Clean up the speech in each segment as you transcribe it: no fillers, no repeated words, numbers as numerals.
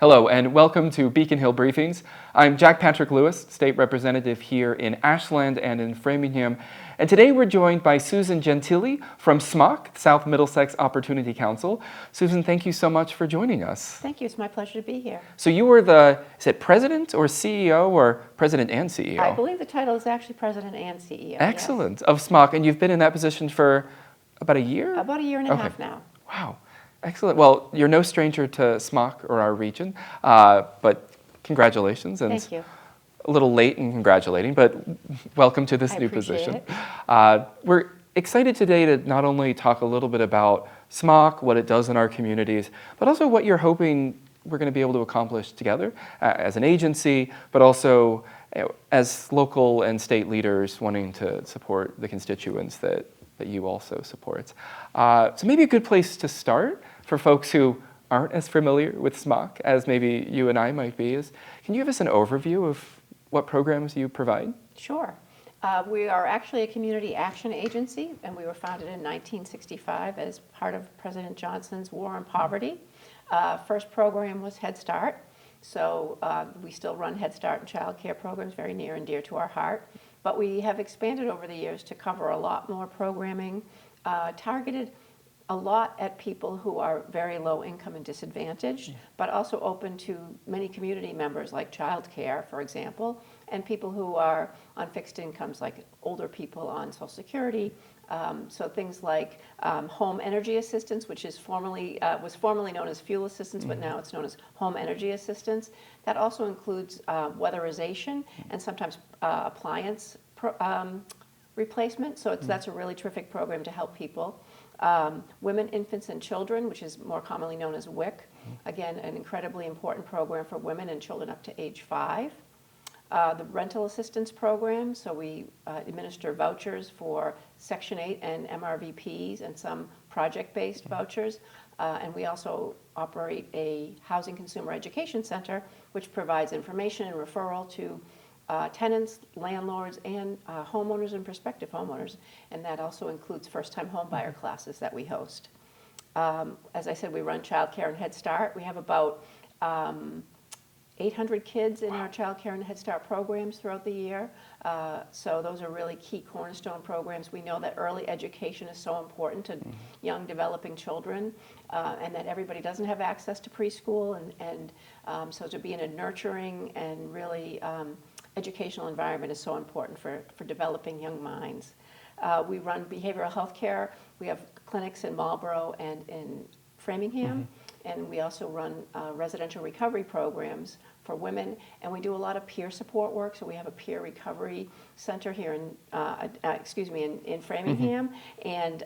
Hello and welcome to Beacon Hill Briefings. I'm Jack Patrick Lewis, State Representative here in Ashland and in Framingham. And today we're joined by Susan Gentili from SMOC, South Middlesex Opportunity Council. Susan, thank you so much for joining us. Thank you. It's my pleasure to be here. So you were the, is it president or CEO or president and CEO? I believe the title is actually president and CEO. Excellent. Yes. Of SMOC, and you've been in that position for about a year? About a year and a half now. Wow. Excellent. Well, you're no stranger to SMOC or our region, but congratulations. And thank you. A little late in congratulating, but welcome to this new position. We're excited today to not only talk a little bit about SMOC, what it does in our communities, but also what you're hoping we're going to be able to accomplish together as an agency, but also as local and state leaders wanting to support the constituents that you also support. So maybe a good place to start for folks who aren't as familiar with SMOC as maybe you and I might be is, can you give us an overview of what programs you provide? Sure. We are actually a community action agency, and we were founded in 1965 as part of President Johnson's War on Poverty. First program was Head Start, so we still run Head Start and child care programs, very near and dear to our heart. But we have expanded over the years to cover a lot more programming, targeted a lot at people who are very low income and disadvantaged, but also open to many community members like child care, for example, and people who are on fixed incomes like older people on Social Security. So things like home energy assistance, which is was formerly known as fuel assistance, but now it's known as home energy assistance. That also includes weatherization and sometimes appliance replacement. So that's a really terrific program to help people. Women, Infants, and Children, which is more commonly known as WIC. Again, an incredibly important program for women and children up to age 5. The rental assistance program, so we administer vouchers for Section 8 and MRVPs and some project-based vouchers. And we also operate a housing consumer education center, which provides information and referral to tenants, landlords, and homeowners and prospective homeowners. And that also includes first-time homebuyer classes that we host. As I said, we run child care and Head Start. We have about 800 kids in our child care and Head Start programs throughout the year. So those are really key cornerstone programs. We know that early education is so important to young developing children, and that everybody doesn't have access to preschool. So to be in a nurturing and really educational environment is so important for developing young minds. We run behavioral health care. We have clinics in Marlborough and in Framingham. And we also run residential recovery programs for women, and we do a lot of peer support work. So we have a peer recovery center here in Framingham, and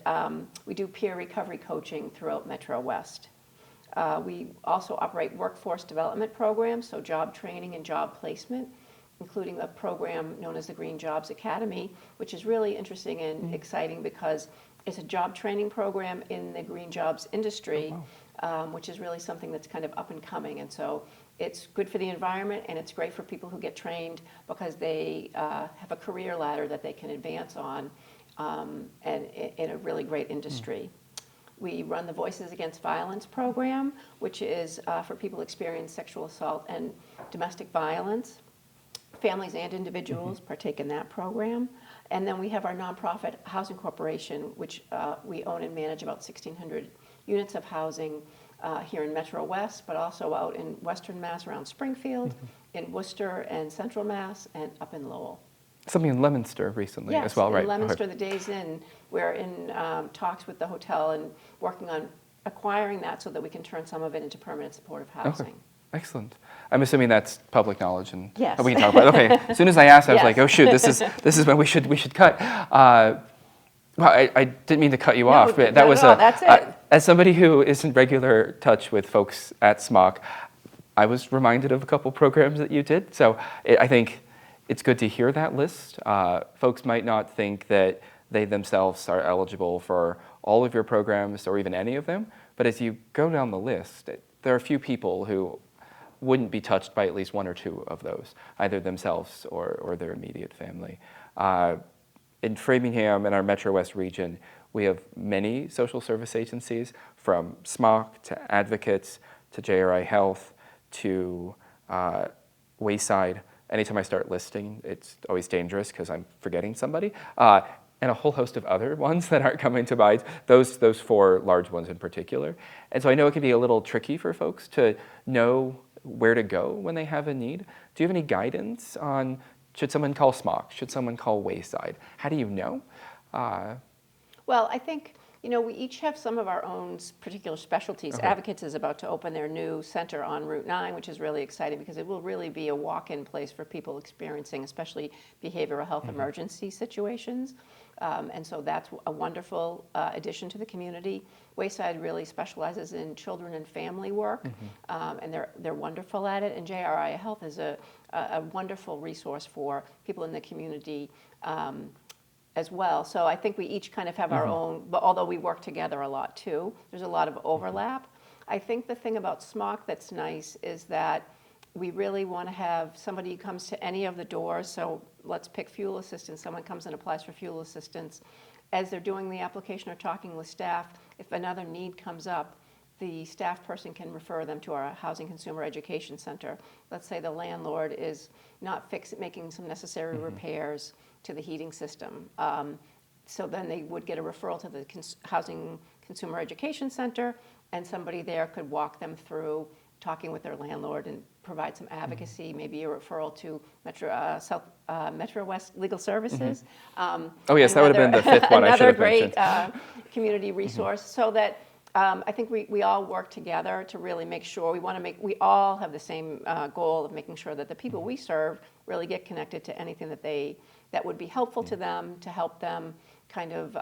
we do peer recovery coaching throughout Metro West. We also operate workforce development programs, so job training and job placement, including a program known as the Green Jobs Academy, which is really interesting and exciting because it's a job training program in the green jobs industry. Which is really something that's kind of up and coming. And so it's good for the environment, and it's great for people who get trained because they have a career ladder that they can advance on, and in a really great industry. We run the Voices Against Violence program, which is for people who experience sexual assault and domestic violence. Families and individuals partake in that program. And then we have our nonprofit Housing Corporation, which we own and manage about 1,600 units of housing here in Metro West, but also out in Western Mass around Springfield, in Worcester and Central Mass, and up in Lowell. Something in Leominster recently as well, right? Yes, in Leominster, the Days Inn. We're in talks with the hotel and working on acquiring that so that we can turn some of it into permanent supportive housing. Okay. Excellent. I'm assuming that's public knowledge, and yes. We can talk about it. Okay. As soon as I asked, I was like, "Oh shoot, this is when we should cut." Well, I didn't mean to cut you off, but that was that's it. As somebody who is in regular touch with folks at SMOC, I was reminded of a couple programs that you did. So I think it's good to hear that list. Folks might not think that they themselves are eligible for all of your programs or even any of them, but as you go down the list, there are a few people who wouldn't be touched by at least one or two of those, either themselves or their immediate family. In Framingham and our Metro West region, we have many social service agencies, from SMOC to advocates to JRI Health to Wayside. Anytime I start listing, it's always dangerous because I'm forgetting somebody. And a whole host of other ones that aren't coming to mind, those 4 large ones in particular. And so I know it can be a little tricky for folks to know where to go when they have a need. Do you have any guidance on, should someone call SMOC? Should someone call Wayside? How do you know? Well, I think, we each have some of our own particular specialties. Okay. Advocates is about to open their new center on Route 9, which is really exciting because it will really be a walk-in place for people experiencing especially behavioral health emergency situations. And so that's a wonderful addition to the community. Wayside really specializes in children and family work, and they're wonderful at it. And JRI Health is a wonderful resource for people in the community as well. So I think we each kind of have our own, but although we work together a lot too, there's a lot of overlap. I think the thing about SMOC that's nice is that we really want to have somebody who comes to any of the doors. So let's pick fuel assistance. Someone comes and applies for fuel assistance. As they're doing the application or talking with staff, if another need comes up, the staff person can refer them to our Housing Consumer Education Center. Let's say the landlord is not making some necessary repairs to the heating system. So then they would get a referral to the Housing Consumer Education Center, and somebody there could walk them through talking with their landlord and provide some advocacy, maybe a referral to Metro West Legal Services. Oh yes, that would have been the 5th one I should have mentioned. Another great community resource, so that I think we all work together to really make sure we all have the same goal of making sure that the people we serve really get connected to anything that would be helpful to them, to help them kind of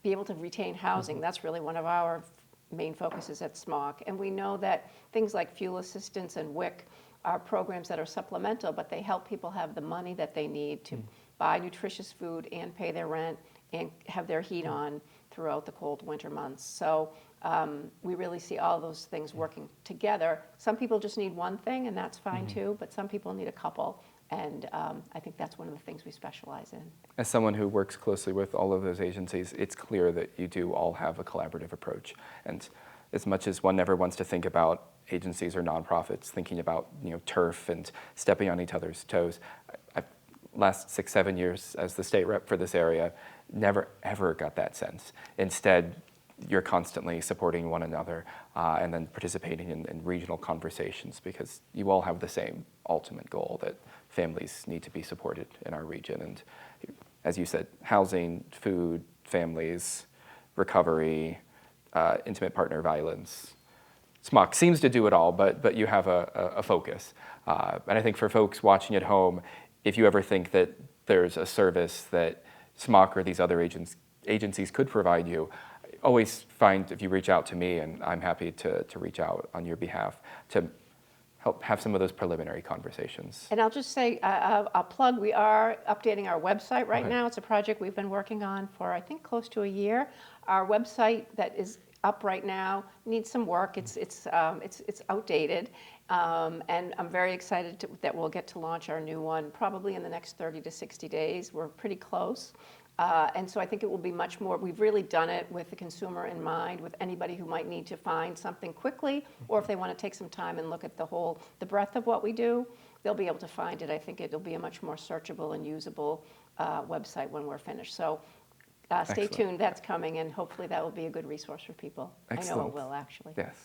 be able to retain housing. That's really one of our main focuses at SMOC. And we know that things like fuel assistance and WIC are programs that are supplemental, but they help people have the money that they need to buy nutritious food and pay their rent and have their heat on throughout the cold winter months. So we really see all those things working together. Some people just need one thing, and that's fine too, but some people need a couple. And I think that's one of the things we specialize in. As someone who works closely with all of those agencies, it's clear that you do all have a collaborative approach. And as much as one never wants to think about agencies or nonprofits thinking about turf and stepping on each other's toes, I've last 6-7 years as the state rep for this area, never ever got that sense. Instead, you're constantly supporting one another and then participating in regional conversations because you all have the same ultimate goal that families need to be supported in our region. And as you said, housing, food, families, recovery, intimate partner violence. SMOC seems to do it all, but you have a focus. And I think for folks watching at home, if you ever think that there's a service that SMOC or these other agencies could provide you, always find if you reach out to me, and I'm happy to reach out on your behalf to help have some of those preliminary conversations. And I'll just say, I'll plug, we are updating our website right now. It's a project we've been working on for, I think, close to a year. Our website that is up right now needs some work. It's outdated, and I'm very excited that we'll get to launch our new one probably in the next 30 to 60 days. We're pretty close. And so I think it will be much more, we've really done it with the consumer in mind, with anybody who might need to find something quickly, or if they want to take some time and look at the breadth of what we do, they'll be able to find it. I think it'll be a much more searchable and usable website when we're finished. So stay tuned, that's coming, and hopefully that will be a good resource for people. Excellent. I know it will, actually. Yes.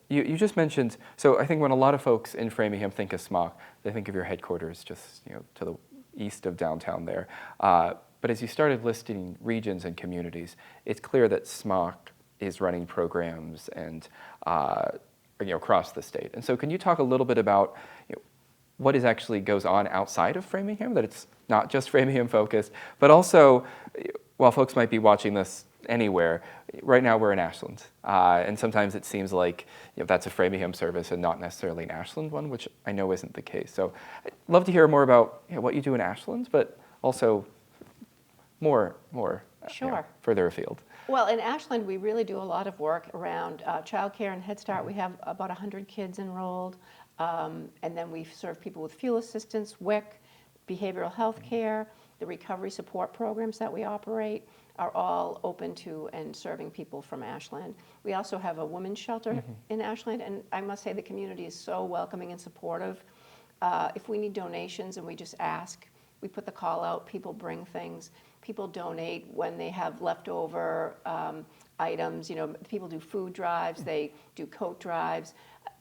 You just mentioned, so I think when a lot of folks in Framingham think of SMOC, they think of your headquarters just to the east of downtown there. But as you started listing regions and communities, it's clear that SMOC is running programs and across the state. And so can you talk a little bit about what actually goes on outside of Framingham, that it's not just Framingham focused, but also, while folks might be watching this anywhere, right now we're in Ashland. And sometimes it seems like that's a Framingham service and not necessarily an Ashland one, which I know isn't the case. So I'd love to hear more about what you do in Ashland, but also more Sure. Further afield. Well, in Ashland, we really do a lot of work around childcare and Head Start. We have about 100 kids enrolled, and then we serve people with fuel assistance, WIC, behavioral health care. the recovery support programs that we operate are all open to and serving people from Ashland. We also have a women's shelter in Ashland, and I must say the community is so welcoming and supportive. If we need donations and we just ask, we put the call out, people bring things, people donate when they have leftover items. You know, people do food drives, they do coat drives.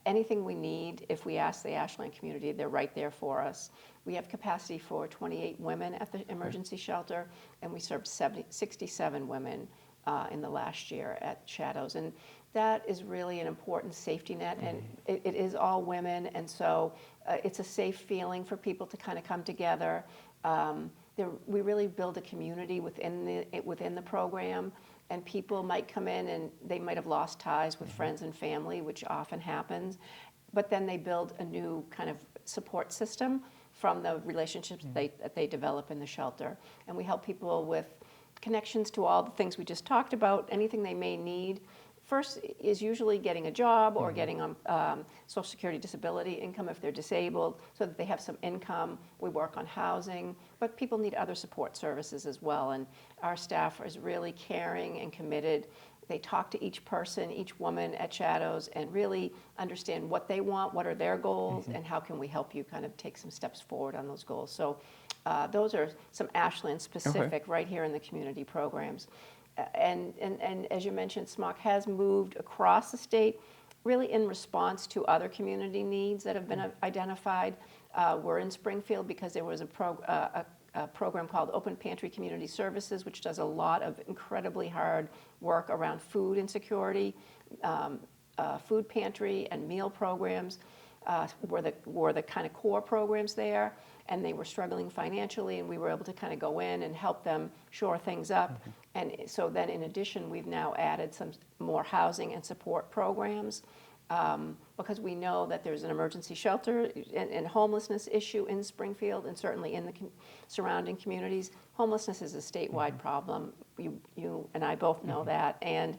Anything we need, if we ask the Ashland community, they're right there for us. We have capacity for 28 women at the emergency shelter, and we served 67 women in the last year at Shadows. And that is really an important safety net, and it is all women, and so it's a safe feeling for people to kind of come together. We really build a community within the program, and people might come in and they might have lost ties with friends and family, which often happens, but then they build a new kind of support system from the relationships that they develop in the shelter. And we help people with connections to all the things we just talked about, anything they may need. First is usually getting a job or getting on Social Security disability income if they're disabled, so that they have some income. We work on housing, but people need other support services as well. And our staff is really caring and committed. They talk to each person, each woman at Shadows, and really understand what they want, what are their goals, and how can we help you kind of take some steps forward on those goals. So those are some Ashland specific right here in the community programs. And as you mentioned, SMOC has moved across the state really in response to other community needs that have been identified. We're in Springfield because there was a program called Open Pantry Community Services, which does a lot of incredibly hard work around food insecurity. Food pantry and meal programs were the kind of core programs there, and they were struggling financially, and we were able to kind of go in and help them shore things up. And so then in addition, we've now added some more housing and support programs because we know that there's an emergency shelter and homelessness issue in Springfield and certainly in the surrounding communities. Homelessness is a statewide problem. You and I both know that. And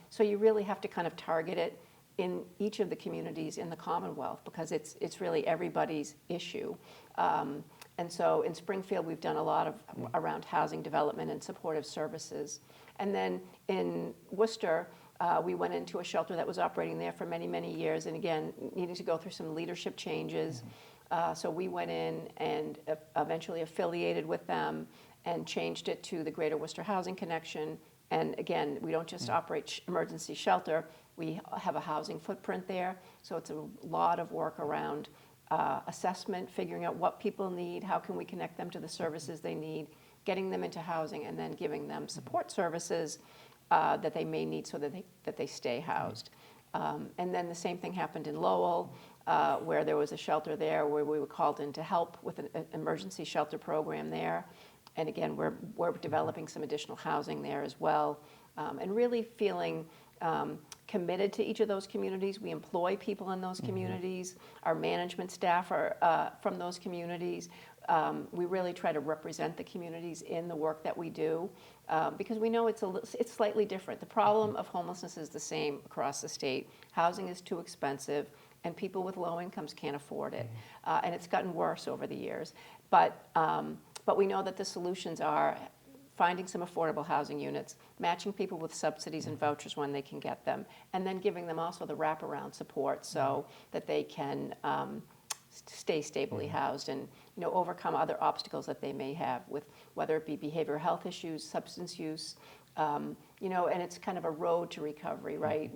so you really have to kind of target it in each of the communities in the Commonwealth because it's really everybody's issue. And so in Springfield, we've done a lot of around housing development and supportive services. And then in Worcester, we went into a shelter that was operating there for many, many years, and again, needing to go through some leadership changes. So we went in and eventually affiliated with them and changed it to the Greater Worcester Housing Connection. And again, we don't just operate emergency shelter, we have a housing footprint there. So it's a lot of work around assessment, figuring out what people need, how can we connect them to the services they need, getting them into housing, and then giving them support services that they may need so that they stay housed. And then the same thing happened in Lowell, where there was a shelter there where we were called in to help with an emergency shelter program there. And again, we're developing some additional housing there as well, and really feeling committed to each of those communities. We employ people in those communities. Our management staff are from those communities. We really try to represent the communities in the work that we do because we know it's slightly different. The problem of homelessness is the same across the state. Housing is too expensive, and people with low incomes can't afford it. And it's gotten worse over the years. But we know that the solutions are finding some affordable housing units, matching people with subsidies and vouchers when they can get them, and then giving them also the wraparound support so that they can stay stably housed and overcome other obstacles that they may have with whether it be behavioral health issues, substance use, and it's kind of a road to recovery, right?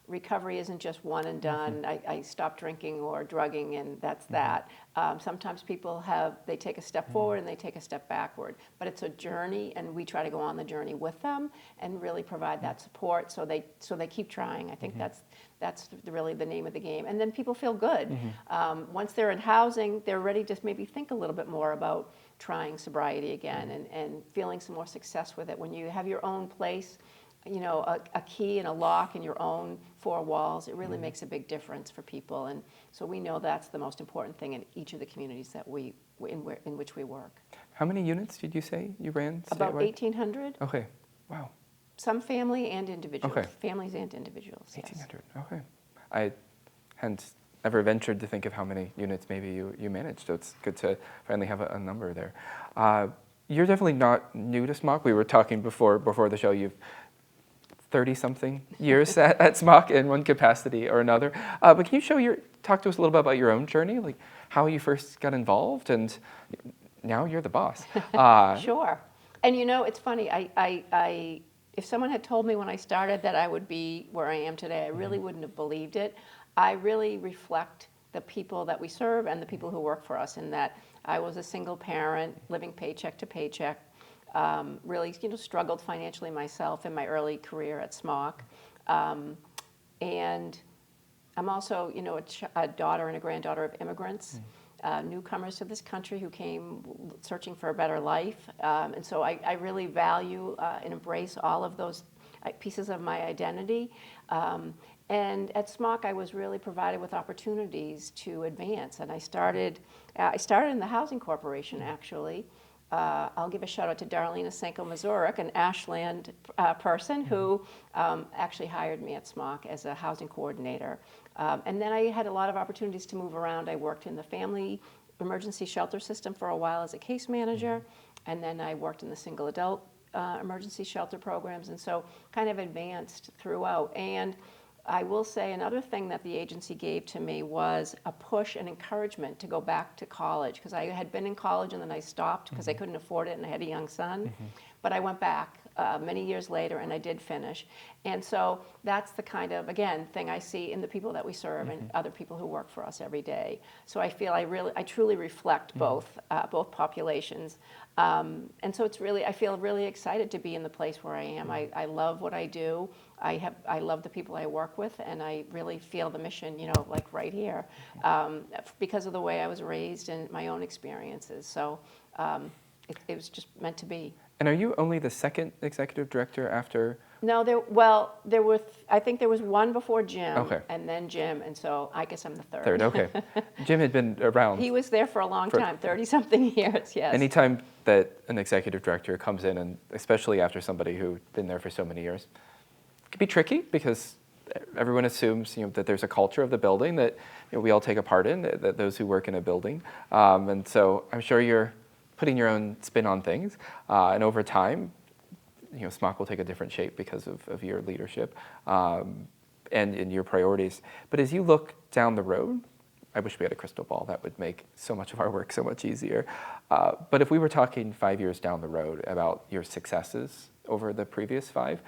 Recovery isn't just one and done. I stopped drinking or drugging and that's that. Sometimes people they take a step forward and they take a step backward, but it's a journey, and we try to go on the journey with them and really provide that support so they keep trying. I think that's really the name of the game. And then people feel good. Once they're in housing, they're ready to maybe think a little bit more about trying sobriety again and feeling some more success with it. When you have your own place, a key and a lock in your own four walls, it really makes a big difference for people. And so we know that's the most important thing in each of the communities that in which we work. How many units did you say you ran statewide? About 1,800. Okay, wow. Some family and individuals. Okay. Families and individuals, 1,800, okay. I hadn't ever ventured to think of how many units maybe you manage. So it's good to finally have a number there. You're definitely not new to SMOC. We were talking before the show. You've 30-something years at SMOC in one capacity or another. But can you talk to us a little bit about your own journey, like how you first got involved, and now you're the boss. Sure. And it's funny, if someone had told me when I started that I would be where I am today, I really wouldn't have believed it. I really reflect the people that we serve and the people who work for us, in that I was a single parent living paycheck to paycheck, really struggled financially myself in my early career at SMOC. And I'm also a daughter and a granddaughter of immigrants, newcomers to this country who came searching for a better life. And so I really value and embrace all of those pieces of my identity. And at SMOC, I was really provided with opportunities to advance. And I started in the Housing Corporation, actually. I'll give a shout out to Darlena Sanko-Mazurek, an Ashland person who actually hired me at SMOC as a housing coordinator. And then I had a lot of opportunities to move around. I worked in the family emergency shelter system for a while as a case manager, and then I worked in the single adult emergency shelter programs, and so kind of advanced throughout. And I will say another thing that the agency gave to me was a push and encouragement to go back to college, because I had been in college and then I stopped because I couldn't afford it and I had a young son. But I went back many years later and I did finish. And so that's the kind of, again, thing I see in the people that we serve and other people who work for us every day. So I feel I truly reflect both populations. And so I feel really excited to be in the place where I am. I love what I do. I love the people I work with, and I really feel the mission, like right here, because of the way I was raised and my own experiences. So it was just meant to be. And are you only the second executive director after? No, I think there was one before Jim, and then Jim, and so I guess I'm the third. Okay. Jim had been around. He was there for a long time, 30-something years, yes. Anytime that an executive director comes in, and especially after somebody who's been there for so many years, it can be tricky because everyone assumes that there's a culture of the building that we all take a part in, that those who work in a building. And so I'm sure you're putting your own spin on things, and over time, SMOC will take a different shape because of your leadership and in your priorities. But as you look down the road, I wish we had a crystal ball. That would make so much of our work so much easier. But if we were talking 5 years down the road about your successes over the previous 5,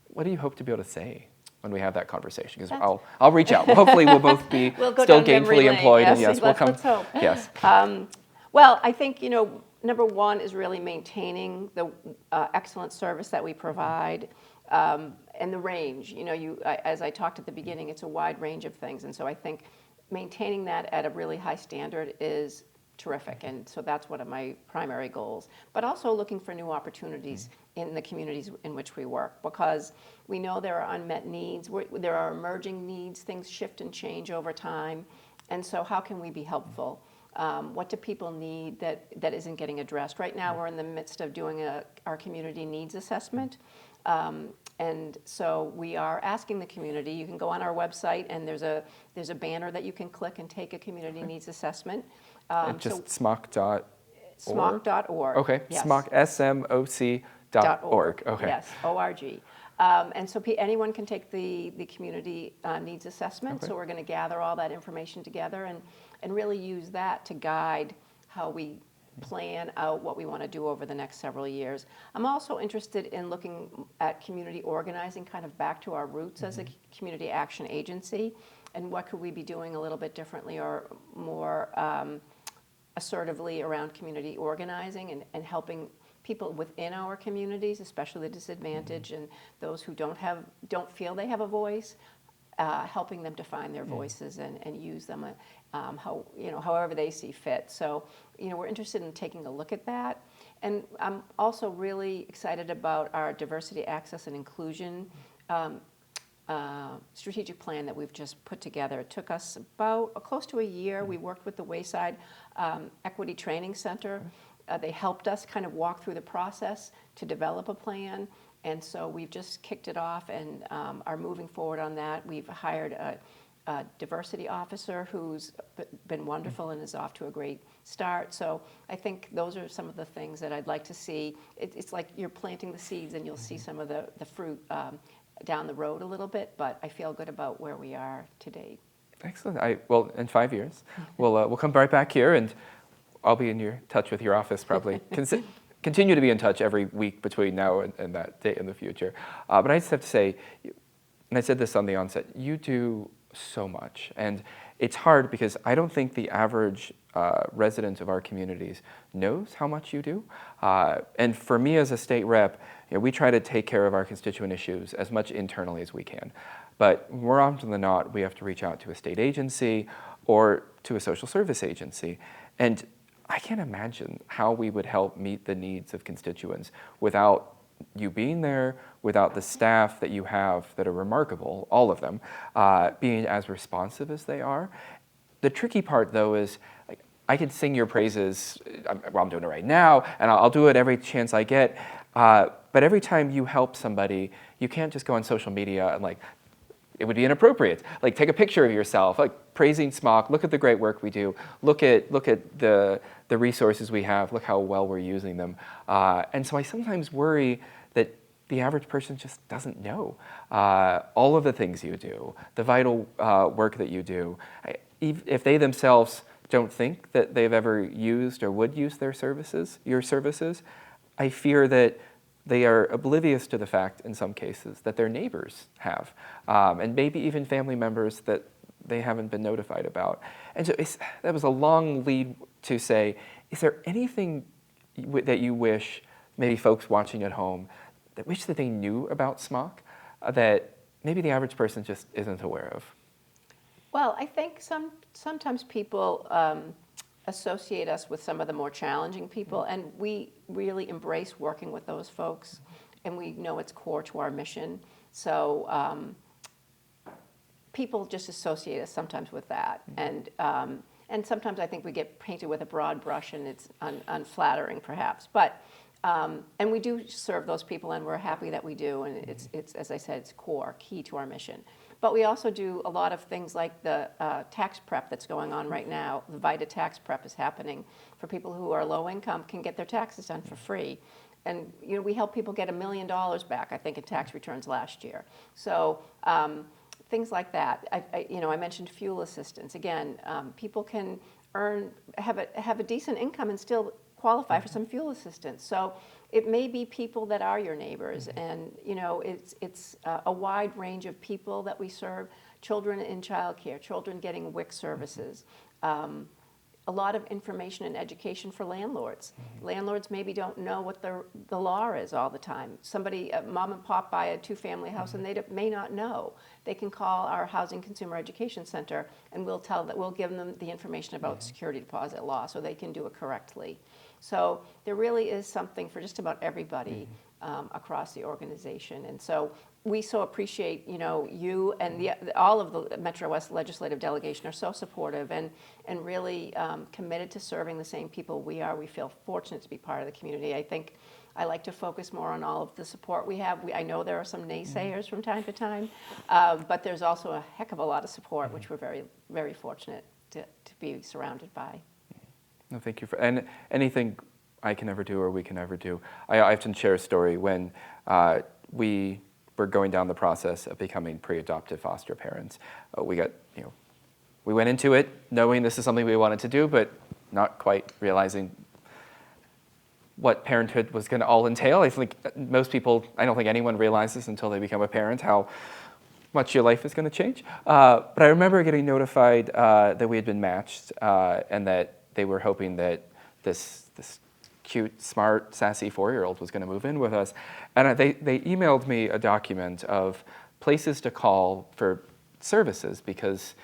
what do you hope to be able to say when we have that conversation? Because I'll reach out. Hopefully we'll both be still gainfully employed. Yes, and yes, we'll come. Let's hope. Yes. Well, I think, number one is really maintaining the excellent service that we provide, and the range. As I talked at the beginning, it's a wide range of things, and so I think maintaining that at a really high standard is terrific, and so that's one of my primary goals. But also looking for new opportunities in the communities in which we work, because we know there are unmet needs, there are emerging needs, things shift and change over time, and so how can we be helpful? What do people need that isn't getting addressed? Right now we're in the midst of doing our community needs assessment. And so we are asking the community, you can go on our website and there's a banner that you can click and take a community needs assessment. Just SMOC.org? SMOC.org. Okay, yes. SMOC, SMOC.org. Okay. Yes, O-R-G. And so anyone can take the community needs assessment. Okay. So we're going to gather all that information together and really use that to guide how we plan out what we want to do over the next several years. I'm also interested in looking at community organizing, kind of back to our roots as a community action agency, and what could we be doing a little bit differently or more assertively around community organizing and helping people within our communities, especially the disadvantaged and those who don't feel they have a voice, helping them to find their voices and use them however they see fit. So we're interested in taking a look at that. And I'm also really excited about our diversity, access, and inclusion strategic plan that we've just put together. It took us about close to a year. We worked with the Wayside Equity Training Center. They helped us kind of walk through the process to develop a plan. And so we've just kicked it off and are moving forward on that. We've hired diversity officer who's been wonderful and is off to a great start. So I think those are some of the things that I'd like to see. It's like you're planting the seeds and you'll see some of the fruit down the road a little bit, but I feel good about where we are today. Excellent. Well, in 5 years, we'll come right back here, and I'll be in touch with your office probably. Continue to be in touch every week between now and that date in the future. But I just have to say, and I said this on the onset, you do so much. And it's hard because I don't think the average resident of our communities knows how much you do. And for me as a state rep, we try to take care of our constituent issues as much internally as we can. But more often than not, we have to reach out to a state agency or to a social service agency. And I can't imagine how we would help meet the needs of constituents without you being there, without the staff that you have that are remarkable, all of them, being as responsive as they are. The tricky part, though, is I can sing your praises, I'm doing it right now, and I'll do it every chance I get, but every time you help somebody, you can't just go on social media and it would be inappropriate. Take a picture of yourself, praising SMOC, look at the great work we do, look at the resources we have, look how well we're using them. And so I sometimes worry that the average person just doesn't know all of the things you do, the vital work that you do. If they themselves don't think that they've ever used or would use your services, I fear that they are oblivious to the fact, in some cases, that their neighbors have, and maybe even family members that they haven't been notified about. And so that was a long lead to say, is there anything that you wish, maybe folks watching at home, that wish that they knew about SMOC that maybe the average person just isn't aware of? Well, I think sometimes people associate us with some of the more challenging people, and we really embrace working with those folks, and we know it's core to our mission. So people just associate us sometimes with that, and sometimes I think we get painted with a broad brush, and it's unflattering perhaps. But and we do serve those people, and we're happy that we do, and it's as I said, it's key to our mission. But we also do a lot of things like the tax prep that's going on right now. The VITA tax prep is happening for people who are low income, can get their taxes done for free. And we helped people get $1 million back, I think, in tax returns last year. So things like that. I mentioned fuel assistance. Again, people can have a decent income and still qualify for some fuel assistance. So it may be people that are your neighbors, and it's a wide range of people that we serve. Children in childcare, children getting WIC services, a lot of information and education for landlords. Landlords maybe don't know what the law is all the time. Mom and pop buy a 2-family house and they may not know. They can call our Housing Consumer Education Center, and we'll give them the information about security deposit law so they can do it correctly. So there really is something for just about everybody across the organization. And so we so appreciate, you and all of the Metro West legislative delegation are so supportive and really committed to serving the same people we are. We feel fortunate to be part of the community. I think I like to focus more on all of the support we have. I know there are some naysayers from time to time, but there's also a heck of a lot of support, which we're very, very fortunate to be surrounded by. No, thank you. And anything I can ever do or we can ever do. I often share a story when we were going down the process of becoming pre-adoptive foster parents. We went into it knowing this is something we wanted to do, but not quite realizing what parenthood was going to all entail. I think most people, I don't think anyone realizes until they become a parent how much your life is going to change. But I remember getting notified that we had been matched and that they were hoping that this cute, smart, sassy 4-year-old was going to move in with us. And they emailed me a document of places to call for services because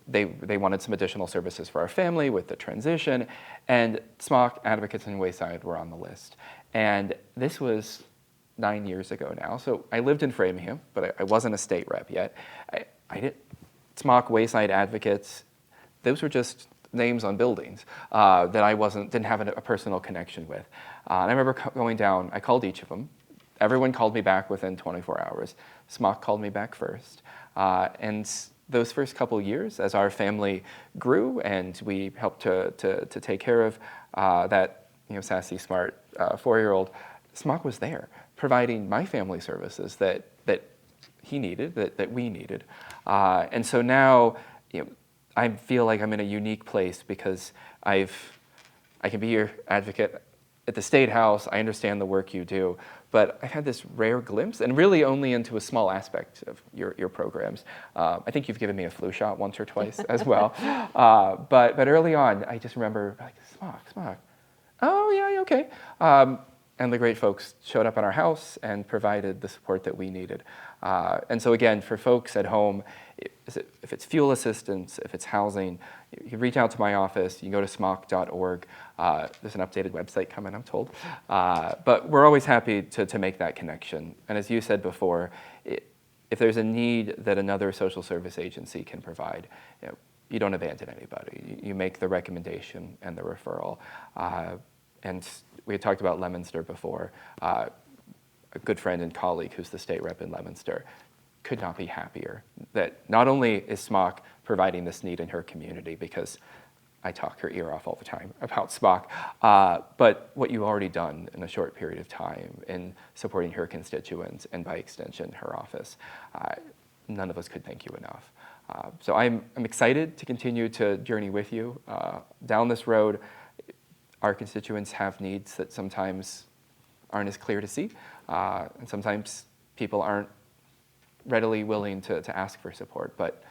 they wanted some additional services for our family with the transition. And SMOC, Advocates, and Wayside were on the list. And this was 9 years ago now. So I lived in Framingham, but I wasn't a state rep yet. SMOC, Wayside, Advocates, those were just names on buildings that I didn't have a personal connection with. And I remember going down, I called each of them. Everyone called me back within 24 hours. SMOC called me back first. And those first couple years, as our family grew and we helped to take care of that sassy, smart 4-year-old, SMOC was there, providing my family services that he needed, that we needed. And so now I feel like I'm in a unique place because I can be your advocate at the State House. I understand the work you do, but I've had this rare glimpse, and really only into a small aspect of your programs. I think you've given me a flu shot once or twice as well. But early on, I just remember like, SMOC. Oh, yeah, okay. And the great folks showed up at our house and provided the support that we needed. And so again, for folks at home, if it's fuel assistance, if it's housing, you can reach out to my office. You can go to SMOC.org. There's an updated website coming, I'm told. But we're always happy to make that connection. And as you said before, if there's a need that another social service agency can provide, you don't abandon anybody. You make the recommendation and the referral. And we had talked about Leominster before. A good friend and colleague who's the state rep in Leominster could not be happier that not only is SMOC providing this need in her community, because I talk her ear off all the time about SMOC, but what you've already done in a short period of time in supporting her constituents and by extension her office. None of us could thank you enough. So I'm excited to continue to journey with you down this road. Our constituents have needs that sometimes aren't as clear to see, and sometimes people aren't readily willing to ask for support, but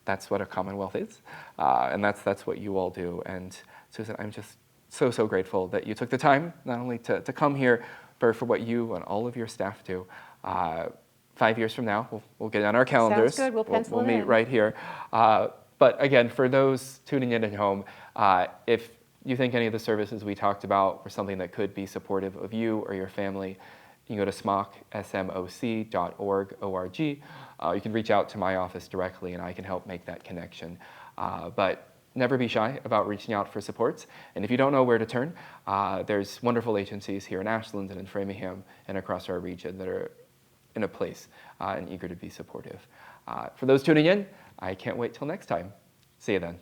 that's what a Commonwealth is, and that's what you all do. And Susan, I'm just so grateful that you took the time not only to come here, but for what you and all of your staff do. 5 years from now, we'll get on our calendars. Sounds good. We'll pencil it meet in. right here. But again, for those tuning in at home, if you think any of the services we talked about were something that could be supportive of you or your family, you can go to SMOC, SMOC.org. You can reach out to my office directly and I can help make that connection. But never be shy about reaching out for supports. And if you don't know where to turn, there's wonderful agencies here in Ashland and in Framingham and across our region that are in a place and eager to be supportive. For those tuning in, I can't wait till next time. See you then.